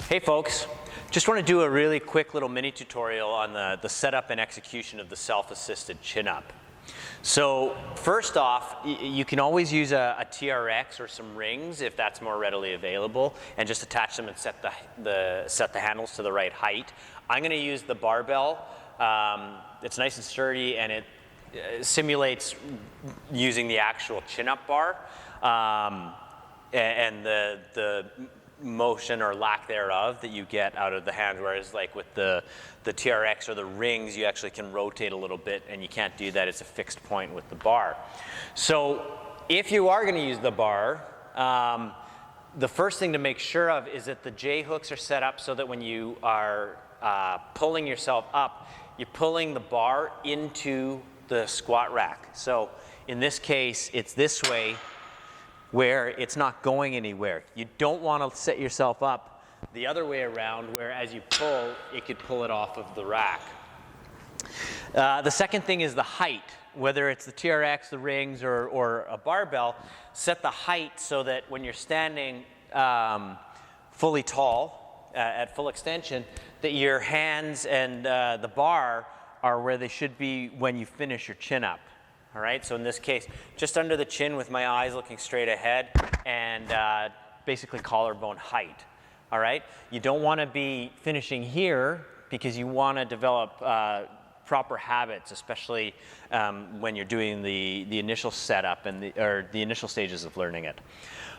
Hey folks, just want to do a really quick little mini tutorial on the setup and execution of the self-assisted chin-up. So first off, you can always use a TRX or some rings if that's more readily available, and just attach them and set the handles to the right height. I'm going to use the barbell. It's nice and sturdy, and it simulates using the actual chin-up bar and the motion or lack thereof that you get out of the hand, whereas like with the TRX or the rings, you actually can rotate a little bit, and you can't do that. It's a fixed point with the bar. So if you are going to use the bar, the first thing to make sure of is that the J hooks are set up so that when you are pulling yourself up, you're pulling the bar into the squat rack. So in this case, it's this way, where it's not going anywhere. You don't want to set yourself up the other way around, where as you pull, it could pull it off of the rack. The second thing is the height. Whether it's the TRX, the rings, or a barbell, set the height so that when you're standing fully tall, at full extension, that your hands and the bar are where they should be when you finish your chin up. All right, so in this case, just under the chin with my eyes looking straight ahead, and basically collarbone height. All right, you don't want to be finishing here because you want to develop proper habits, especially when you're doing the initial setup and the initial stages of learning it.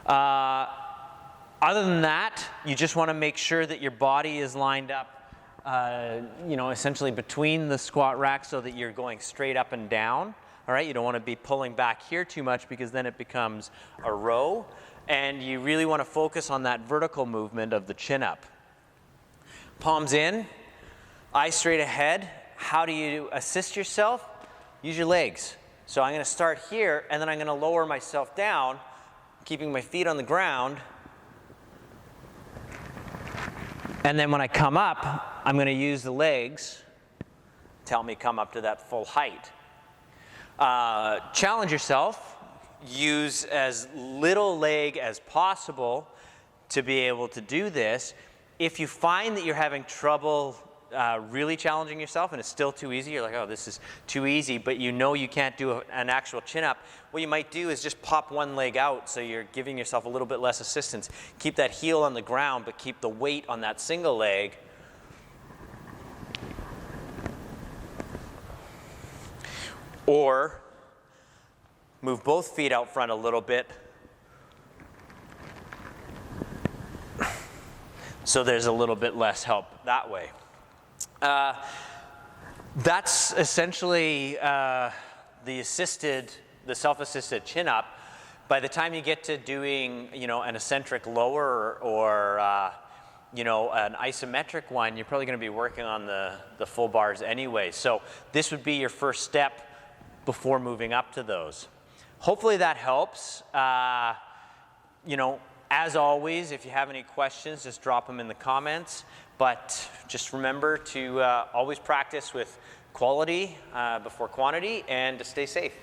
Other than that, you just want to make sure that your body is lined up, essentially between the squat rack so that you're going straight up and down. All right, you don't want to be pulling back here too much because then it becomes a row, and you really want to focus on that vertical movement of the chin up. Palms in, eyes straight ahead. How do you assist yourself? Use your legs. So I'm going to start here, and then I'm going to lower myself down, keeping my feet on the ground. And then when I come up, I'm going to use the legs to help me come up to that full height. Challenge yourself. Use as little leg as possible to be able to do this. If you find that you're having trouble really challenging yourself and it's still too easy, you're like, oh, this is too easy, but you know you can't do an actual chin up, what you might do is just pop one leg out so you're giving yourself a little bit less assistance. Keep that heel on the ground, but keep the weight on that single leg. Or move both feet out front a little bit so there's a little bit less help that way. That's essentially the self-assisted chin up. By the time you get to doing, an eccentric lower or an isometric one, you're probably going to be working on the full bars anyway. So this would be your first step before moving up to those. Hopefully that helps. As always, if you have any questions, just drop them in the comments. But just remember to always practice with quality before quantity, and to stay safe.